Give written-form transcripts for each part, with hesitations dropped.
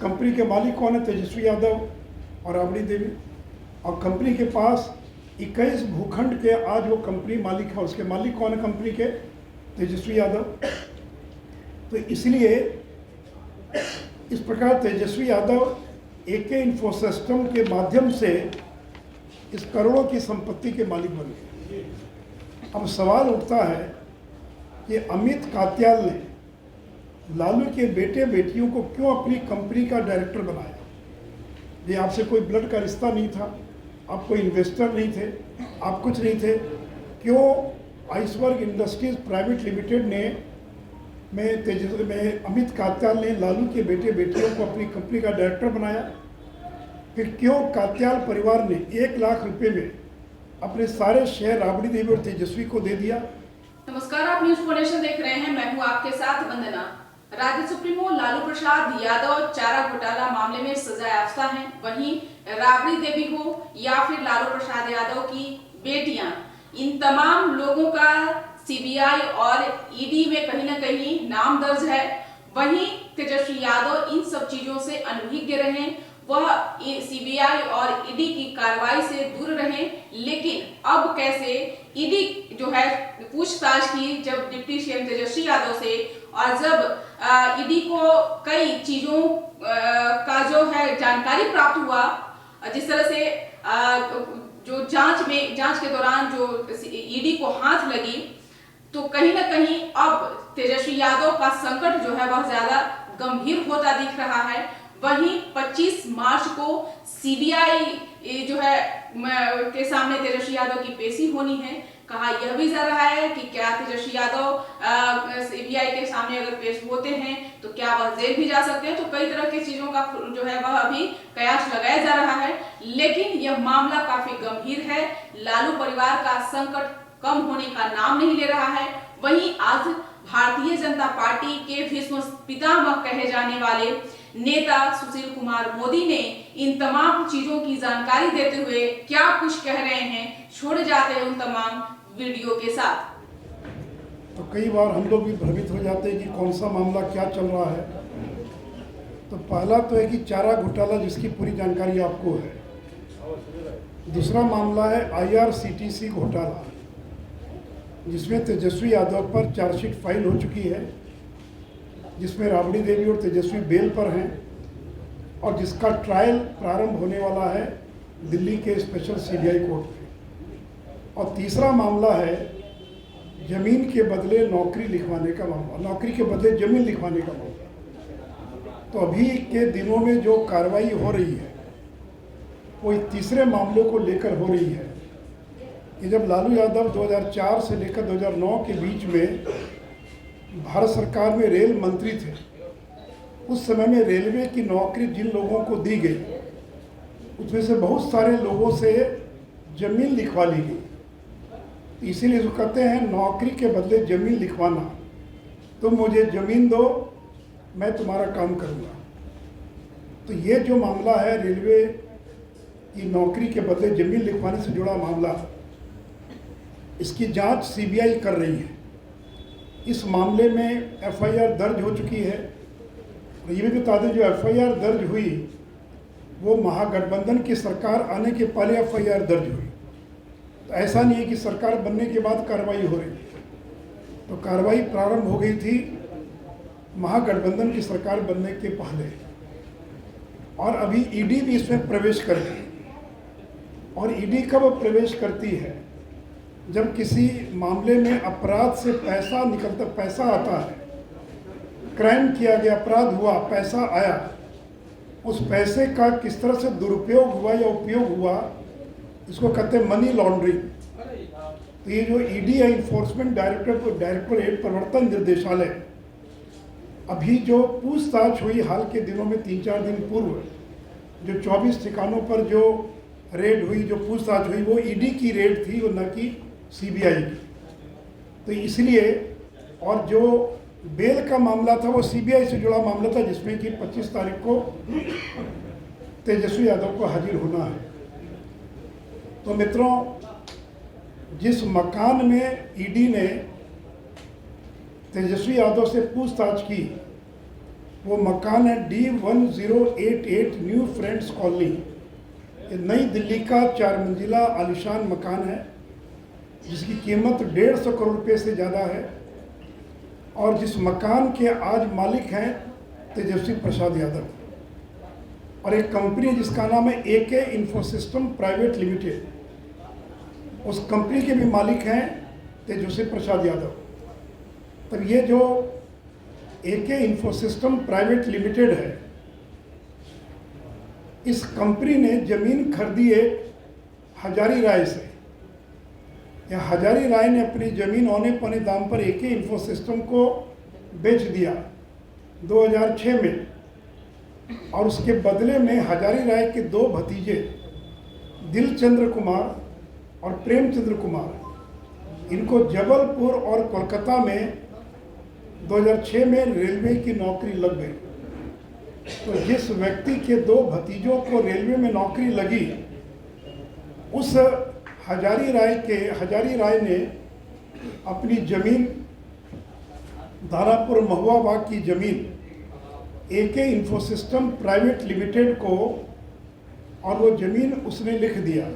Company के मालिक कौन है? तेजस्वी यादव और राबड़ी देवी। और कंपनी के पास 21 भूखंड के आज वो कंपनी मालिक है। उसके मालिक कौन है कंपनी के? तेजस्वी यादव। तो इसलिए इस प्रकार तेजस्वी यादव एके इन्फोसिस्टम के माध्यम से इस करोड़ों की संपत्ति के मालिक बन गए। अब सवाल उठता है कि अमित कात्याल ने लालू के बेटे बेटियों को क्यों अपनी कंपनी का डायरेक्टर बनाया? ये आपसे कोई ब्लड का रिश्ता नहीं था, आप कोई इन्वेस्टर नहीं थे, आप कुछ नहीं थे। क्यों आइसबर्ग इंडस्ट्रीज प्राइवेट लिमिटेड ने में अमित कात्याल ने लालू के बेटे बेटियों को अपनी कंपनी का डायरेक्टर बनाया? फिर क्यों कात्याल परिवार ने 1 लाख रुपए में अपने सारे शेयर राबड़ी देवी और तेजस्वी को दे दिया? नमस्कार, आप न्यूज़ फोनेशन देख रहे हैं। मैं हूं आपके साथ वंदना। राज्य सुप्रीमो लालू प्रसाद यादव चारा घोटाला मामले में सजायाफ्ता हैं। वहीं राबड़ी देवी हो या फिर लालू प्रसाद यादव की बेटियां, इन तमाम लोगों का सीबीआई और ईडी में कहीं ना कहीं नाम दर्ज है। वहीं तेजस्वी यादव इन सब चीजों से अनभिज्ञ रहे, वह सीबीआई और ईडी की कार्रवाई से दूर रहे। लेकिन अब कैसे ईडी जो है पूछताछ की जब डिप्टी सीएम तेजस्वी यादव से, और जब ईडी को कई चीजों का जो है जानकारी प्राप्त हुआ, जिस तरह से जो जांच के दौरान जो ईडी को हाथ लगी, तो कहीं ना कहीं अब तेजस्वी यादव का संकट जो है बहुत ज्यादा गंभीर होता दिख रहा है। वहीं 25 मार्च को सीबीआई जो है के सामने तेजस्वी यादव की पेशी होनी है। कहा यह भी जा रहा है कि क्या तेजस्वी यादव सीबीआई के सामने अगर पेश होते हैं तो क्या वह जेल भी जा सकते हैं। तो कई तरह की चीजों का जो है वह अभी कयास लगाया जा रहा है। लेकिन यह मामला काफी गंभीर है। लालू परिवार का संकट कम होने का नाम नहीं ले रहा है। वहीं आज भारतीय जनता पार्टी के भीष्म पितामह कहे जाने वाले नेता सुशील कुमार मोदी ने इन तमाम चीजों की जानकारी देते हुए क्या कुछ कह रहे हैं, छोड़े जाते हैं उन तमाम वीडियो के साथ। तो कई बार हम लोग भी भ्रमित हो जाते हैं कि कौन सा मामला क्या चल रहा है। तो पहला तो है कि चारा घोटाला, जिसकी पूरी जानकारी आपको है। दूसरा मामला है IRCTC घोटाला, जिसमें तेजस्वी यादव पर चार्जशीट फाइल हो चुकी है, जिसमें राबड़ी देवी और तेजस्वी बेल पर हैं और जिसका ट्रायल प्रारंभ होने वाला है दिल्ली के स्पेशल सीबीआई कोर्ट में। और तीसरा मामला है जमीन के बदले नौकरी लिखवाने का मामला, नौकरी के बदले जमीन लिखवाने का मामला। तो अभी के दिनों में जो कार्रवाई हो रही है वो तीसरे मामले को लेकर हो रही है कि जब लालू यादव 2004 से लेकर 2009 के बीच में भारत सरकार में रेल मंत्री थे, उस समय में रेलवे की नौकरी जिन लोगों को दी गई उसमें से बहुत सारे लोगों से जमीन लिखवा ली गई। इसीलिए इसको कहते हैं नौकरी के बदले जमीन लिखवाना। तुम मुझे जमीन दो, मैं तुम्हारा काम करूँगा। तो ये जो मामला है रेलवे की नौकरी के बदले जमीन लिखवाने से जुड़ा मामला, इसकी जांच सीबीआई कर रही है। इस मामले में एफआईआर दर्ज हो चुकी है। और ये भी बता दें, जो एफआईआर दर्ज हुई वो महागठबंधन की सरकार आने के पहले एफआईआर दर्ज हुई। तो ऐसा नहीं है कि सरकार बनने के बाद कार्रवाई हो रही है। तो कार्रवाई प्रारंभ हो गई थी महागठबंधन की सरकार बनने के पहले, और अभी ईडी भी इसमें प्रवेश कर गई। और ईडी कब प्रवेश करती है? जब किसी मामले में अपराध से पैसा निकलता, पैसा आता है, क्राइम किया गया, अपराध हुआ, पैसा आया, उस पैसे का किस तरह से दुरुपयोग हुआ या उपयोग हुआ, इसको कहते हैं मनी लॉन्ड्रिंग। तो ये जो ईडी है, इन्फोर्समेंट डायरेक्टोरेट प्रवर्तन निर्देशालय, अभी जो पूछताछ हुई हाल के दिनों में 3-4 दिन पूर्व, जो 24 ठिकानों पर जो रेड हुई, जो पूछताछ हुई, वो ईडी की रेड थी और न कि सीबीआई की। तो इसलिए, और जो बेल का मामला था वो सीबीआई से जुड़ा मामला था, जिसमें कि 25 तारीख को तेजस्वी यादव को हाजिर होना है। तो मित्रों, जिस मकान में ईडी ने तेजस्वी यादव से पूछताछ की वो मकान है D1088 न्यू फ्रेंड्स कॉलोनी। ये नई दिल्ली का 4 मंजिला आलिशान मकान है जिसकी कीमत 150 करोड़ रुपये से ज़्यादा है और जिस मकान के आज मालिक हैं तेजस्वी प्रसाद यादव और एक कंपनी जिसका नाम है AK इन्फोसिस्टम प्राइवेट लिमिटेड, उस कंपनी के भी मालिक हैं तेजस्वी प्रसाद यादव। तब ये जो AK इन्फोसिस्टम प्राइवेट लिमिटेड है, इस कंपनी ने ज़मीन खरीदी है हजारी राय से। या हजारी राय ने अपनी ज़मीन औने पौने दाम पर AK इन्फोसिस्टम को बेच दिया 2006 में और उसके बदले में हजारी राय के 2 भतीजे दिलचंद्र कुमार और प्रेमचंद्र कुमार, इनको जबलपुर और कोलकाता में 2006 में रेलवे की नौकरी लग गई। तो जिस व्यक्ति के 2 भतीजों को रेलवे में नौकरी लगी, उस हजारी राय ने अपनी ज़मीन दानापुर महुआ बाग की ज़मीन AK इन्फोसिस्टम प्राइवेट लिमिटेड को, और वो ज़मीन उसने लिख दिया।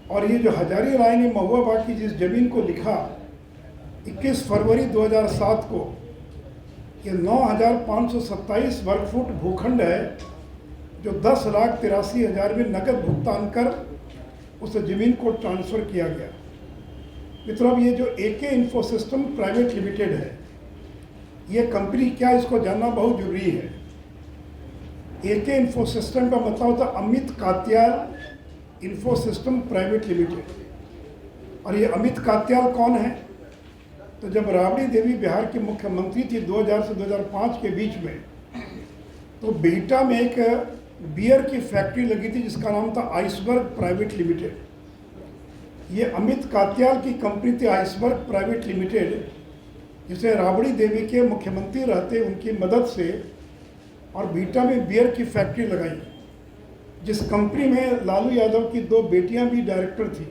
और ये जो हजारी राय ने महुआ बाग की जिस ज़मीन को लिखा 21 फरवरी 2007 को, ये 9,527 वर्ग फुट भूखंड है जो 10,83,000 में नकद भुगतान कर उस ज़मीन को ट्रांसफ़र किया गया। मतलब ये जो AK इन्फोसिस्टम प्राइवेट लिमिटेड है, ये कंपनी क्या, इसको जानना बहुत जरूरी है। AK इन्फोसिस्टम का मतलब होता है Amit Katyal Infosystem private limited. और ये अमित कात्याल कौन है? तो जब राबड़ी देवी बिहार की मुख्यमंत्री थी 2000 से 2005 के बीच में, तो बिहटा में एक बियर की फैक्ट्री लगी थी जिसका नाम था आइसबर्ग प्राइवेट लिमिटेड। ये अमित कात्याल की कंपनी थी आइसबर्ग प्राइवेट लिमिटेड, जिसे राबड़ी देवी के मुख्यमंत्री रहते उनकी मदद से और बिहटा में बियर की फैक्ट्री लगाई, जिस कंपनी में लालू यादव की 2 बेटियां भी डायरेक्टर थी।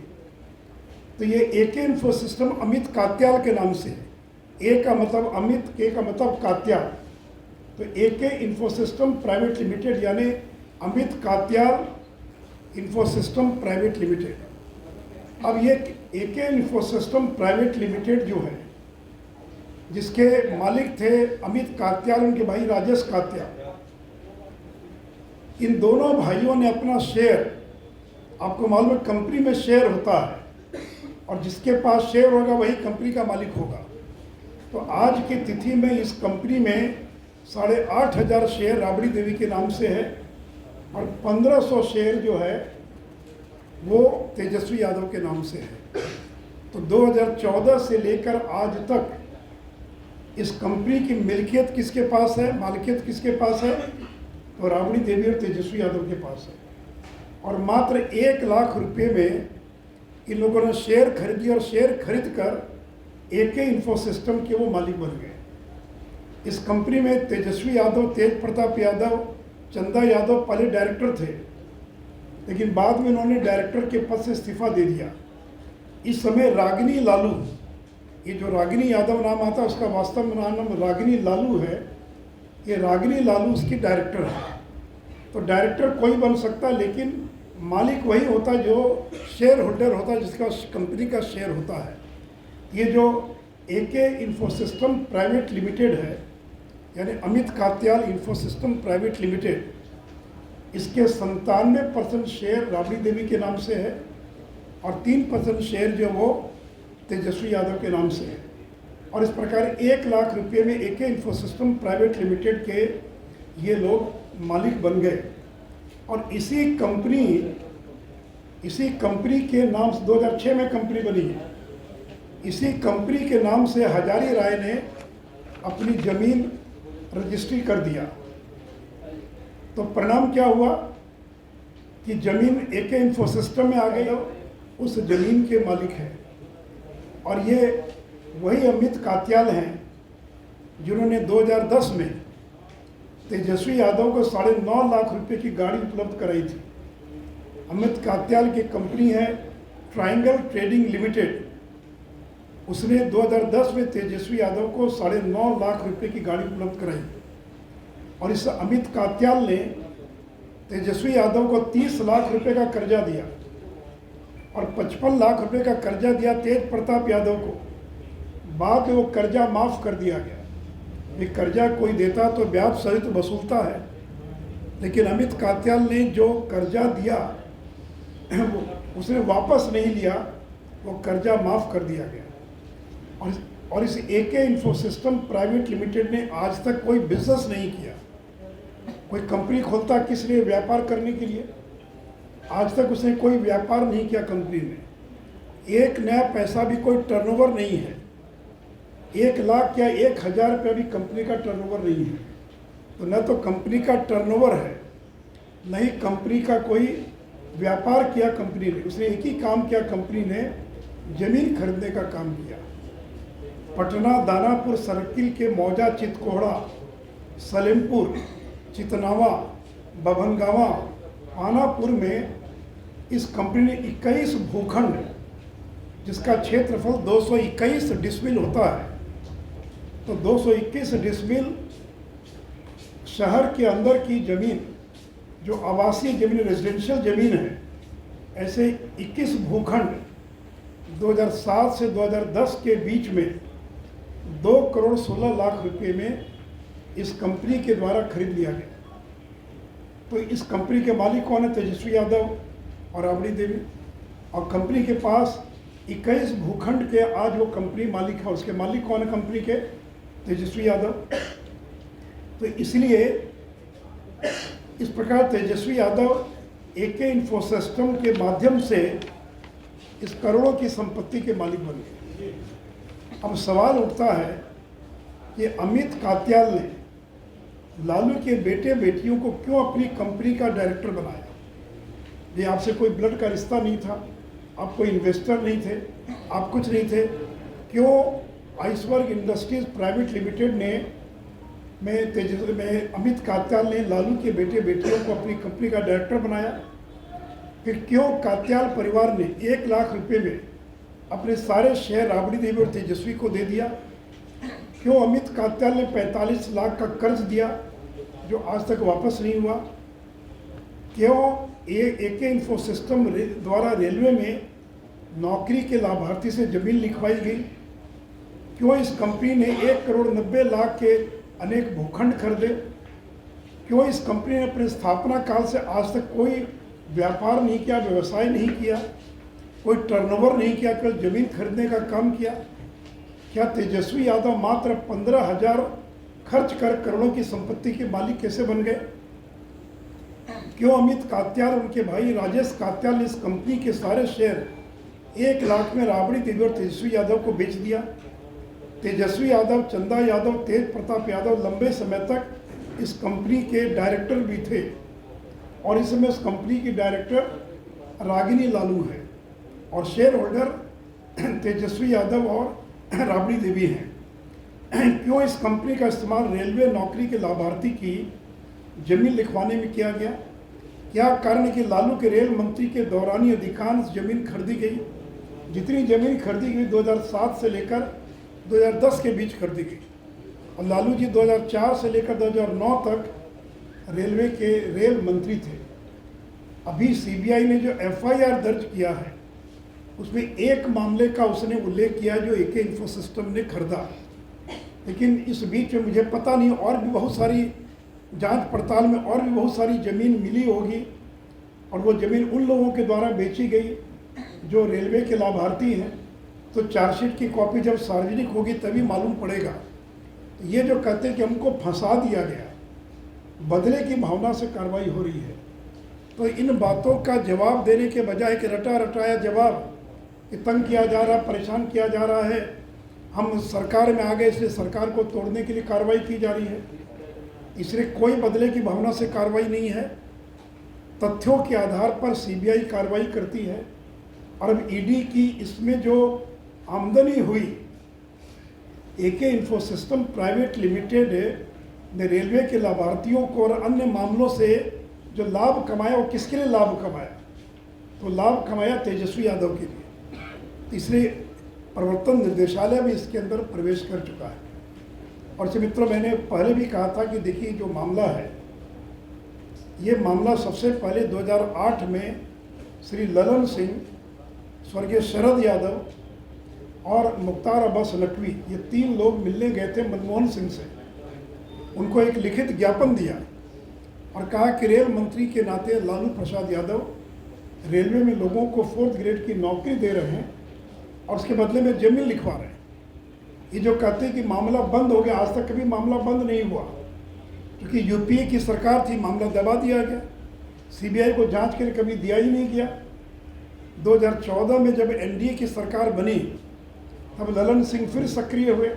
तो ये AK इन्फोसिस्टम अमित कात्याल के नाम से है। A का मतलब अमित, K का मतलब कात्याल। तो AK इन्फोसिस्टम प्राइवेट लिमिटेड यानी Amit Katyal Infosystem private limited. अब ये AK इन्फोसिस्टम प्राइवेट लिमिटेड जो है, जिसके मालिक थे अमित कात्याल, उनके भाई राजेश कात्याल, इन दोनों भाइयों ने अपना शेयर, आपको मालूम है कंपनी में शेयर होता है और जिसके पास शेयर होगा वही कंपनी का मालिक होगा। तो आज की तिथि में इस कंपनी में 8,500 शेयर राबड़ी देवी के नाम से है और 1,500 शेयर जो है वो तेजस्वी यादव के नाम से है। तो 2014 से लेकर आज तक इस कंपनी की मिल्कियत किसके पास है, मालिकियत किसके पास है? तो राबड़ी देवी और तेजस्वी यादव के पास है। और मात्र 1 लाख रुपए में इन लोगों ने शेयर खरीदी और शेयर खरीद कर AK इन्फोसिस्टम के वो मालिक बन गए। इस कंपनी में तेजस्वी यादव, तेज प्रताप यादव, चंदा यादव पहले डायरेक्टर थे, लेकिन बाद में उन्होंने डायरेक्टर के पद से इस्तीफा दे दिया। इस समय रागिनी लालू, ये जो रागिनी यादव नाम आता है उसका वास्तव में नाम रागिनी लालू है। ये रागिनी लालू उसकी डायरेक्टर है। तो डायरेक्टर कोई बन सकता है, लेकिन मालिक वही होता है जो शेयर होल्डर होता है, जिसका कंपनी का शेयर होता है। ये जो AK इन्फोसिस्टम प्राइवेट लिमिटेड है, यानी Amit Katyal Infosystem private limited, इसके 97% शेयर राबड़ी देवी के नाम से है और 3% शेयर जो वो तेजस्वी यादव के नाम से है। और इस प्रकार 1 लाख रुपये में AK इन्फोसिस्टम प्राइवेट लिमिटेड के ये लोग मालिक बन गए। और इसी कंपनी के नाम से 2006 में कंपनी बनी है। इसी कंपनी के नाम से हजारी राय ने अपनी ज़मीन रजिस्ट्री कर दिया। तो परिणाम क्या हुआ कि ज़मीन AK इन्फोसिस्टम में आ गई और उस ज़मीन के मालिक हैं। और ये वही अमित कात्याल हैं जिन्होंने 2010 में तेजस्वी यादव को 9.5 लाख रुपए की गाड़ी उपलब्ध कराई थी। अमित कात्याल की कंपनी है ट्रायंगल ट्रेडिंग लिमिटेड, उसने 2010 में तेजस्वी यादव को 9.5 लाख रुपए की गाड़ी उपलब्ध कराई। और इस अमित कात्याल ने तेजस्वी यादव को 30 लाख रुपए का कर्जा दिया और 55 लाख रुपए का कर्जा दिया तेज प्रताप यादव को। बाद में वो कर्जा माफ़ कर दिया गया। ये कर्जा कोई देता तो ब्याज सहित वसूलता है, लेकिन अमित कात्याल ने जो कर्जा दिया उसने वापस नहीं लिया, वो कर्जा माफ़ कर दिया गया। और इस एके इन्फोसिस्टम प्राइवेट लिमिटेड ने आज तक कोई बिजनेस नहीं किया। कोई कंपनी खोलता किस लिए? व्यापार करने के लिए। आज तक उसने कोई व्यापार नहीं किया कंपनी में। एक नया पैसा भी कोई टर्नओवर नहीं है। 1 लाख या 1,000 रुपया भी कंपनी का टर्नओवर नहीं है। तो न तो कंपनी का टर्नओवर है, न ही कंपनी का कोई व्यापार किया कंपनी ने। उसने एक ही काम किया, कंपनी ने जमीन खरीदने का काम किया। पटना दानापुर सर्किल के मौजा, चितकोहड़ा, सलेमपुर, चितनावा, बभनगावा, पानापुर में इस कंपनी ने 21 भूखंड, जिसका क्षेत्रफल 221 डिसमिल होता है, तो 221 डिसमिल शहर के अंदर की ज़मीन, जो आवासीय ज़मीन, रेजिडेंशियल ज़मीन है, ऐसे 21 भूखंड 2007 से 2010 के बीच में 2 करोड़ 16 लाख रुपए में इस कंपनी के द्वारा खरीद लिया गया। तो इस कंपनी के मालिक कौन है? तेजस्वी यादव और राबड़ी देवी। और कंपनी के पास 21 भूखंड के आज वो कंपनी मालिक है। उसके मालिक कौन है कंपनी के? तेजस्वी यादव। तो इसलिए इस प्रकार तेजस्वी यादव एके इन्फोसिस्टम के माध्यम से इस करोड़ों की संपत्ति के मालिक बन गए। अब सवाल उठता है कि अमित कात्याल ने लालू के बेटे बेटियों को क्यों अपनी कंपनी का डायरेक्टर बनाया? ये आपसे कोई ब्लड का रिश्ता नहीं था, आप कोई इन्वेस्टर नहीं थे, आप कुछ नहीं थे। क्यों आइसबर्ग इंडस्ट्रीज प्राइवेट लिमिटेड ने में अमित कात्याल ने लालू के बेटे बेटियों को अपनी कंपनी का डायरेक्टर बनाया? फिर क्यों कात्याल परिवार ने 1 लाख रुपए में अपने सारे शेयर राबड़ी देवी और तेजस्वी को दे दिया? क्यों अमित कात्याल ने 45 लाख का कर्ज दिया जो आज तक वापस नहीं हुआ? क्यों एके इन्फोसिस्टम द्वारा रेलवे में नौकरी के लाभार्थी से जमीन लिखवाई गई? क्यों इस कंपनी ने 1 करोड़ 90 लाख के अनेक भूखंड खरीदे? क्यों इस कंपनी ने अपने स्थापना काल से आज तक कोई व्यापार नहीं किया, व्यवसाय नहीं किया, कोई टर्नओवर नहीं किया, केवल जमीन खरीदने का काम किया? क्या तेजस्वी यादव मात्र 15,000 खर्च कर करोड़ों की संपत्ति के मालिक कैसे बन गए? क्यों अमित कात्याल और उनके भाई राजेश कात्याल ने इस कंपनी के सारे शेयर 1 लाख में राबड़ी देवी और तेजस्वी यादव को बेच दिया? तेजस्वी यादव, चंदा यादव, तेज प्रताप यादव लंबे समय तक इस कंपनी के डायरेक्टर भी थे और इस समय उस कंपनी की डायरेक्टर रागिनी लालू है और शेयर होल्डर तेजस्वी यादव और राबड़ी देवी हैं। क्यों इस कंपनी का इस्तेमाल रेलवे नौकरी के लाभार्थी की जमीन लिखवाने में किया गया? क्या कारण है कि लालू के रेल मंत्री के दौरान ही अधिकांश जमीन खरीदी गई? जितनी जमीन खरीदी गई 2007 से लेकर 2010 के बीच खरीदी गई और लालू जी 2004 से लेकर 2009 तक रेलवे के रेल मंत्री थे। अभी सीबीआई ने जो एफआईआर दर्ज किया है उसमें एक मामले का उसने उल्लेख किया जो एके इन्फोसिस्टम ने खरीदा, लेकिन इस बीच में मुझे पता नहीं और भी बहुत सारी जांच पड़ताल में और भी बहुत सारी ज़मीन मिली होगी और वो ज़मीन उन लोगों के द्वारा बेची गई जो रेलवे के लाभार्थी हैं। तो चार्जशीट की कॉपी जब सार्वजनिक होगी तभी मालूम पड़ेगा। तो ये जो कहते हैं कि हमको फंसा दिया गया, बदले की भावना से कार्रवाई हो रही है, तो इन बातों का जवाब देने के बजाय कि रटा रटाया जवाब कि तंग किया जा रहा, परेशान किया जा रहा है, हम सरकार में आ गए इसलिए सरकार को तोड़ने के लिए कार्रवाई की जा रही है, इसलिए कोई बदले की भावना से कार्रवाई नहीं है। तथ्यों के आधार पर सीबीआई कार्रवाई करती है और अब ईडी की इसमें जो आमदनी हुई, एके इन्फोसिस्टम प्राइवेट लिमिटेड ने रेलवे के लाभार्थियों को और अन्य मामलों से जो लाभ कमाया वो किसके लिए लाभ कमाया? तो लाभ कमाया तेजस्वी यादव के लिए। इसलिए प्रवर्तन निर्देशालय भी इसके अंदर प्रवेश कर चुका है और मित्रों, मैंने पहले भी कहा था कि देखिए जो मामला है, ये मामला सबसे पहले 2008 में श्री ललन सिंह, स्वर्गीय शरद यादव और मुख्तार अब्बास नकवी, ये 3 लोग मिलने गए थे मनमोहन सिंह से। उनको एक लिखित ज्ञापन दिया और कहा कि रेल मंत्री के नाते लालू प्रसाद यादव रेलवे में लोगों को 4th ग्रेड की नौकरी दे रहे हैं और उसके बदले में जमीन लिखवा रहे हैं। ये जो कहते हैं कि मामला बंद हो गया, आज तक कभी मामला बंद नहीं हुआ, क्योंकि यूपीए की सरकार थी, मामला दबा दिया गया, सीबीआई को जांच के लिए कभी दिया ही नहीं गया। 2014 में जब एनडीए की सरकार बनी तब ललन सिंह फिर सक्रिय हुए।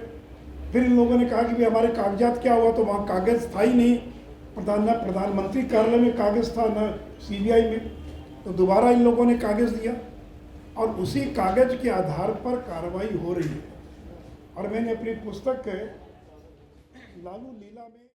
फिर इन लोगों ने कहा कि भाई हमारे कागजात क्या हुआ, तो वहाँ कागज़ था ही नहीं, प्रधानमंत्री कार्यालय में कागज़ था, न सीबीआई में। तो दोबारा इन लोगों ने कागज़ दिया और उसी कागज़ के आधार पर कार्रवाई हो रही है। और मैंने अपनी पुस्तक लालू लीला में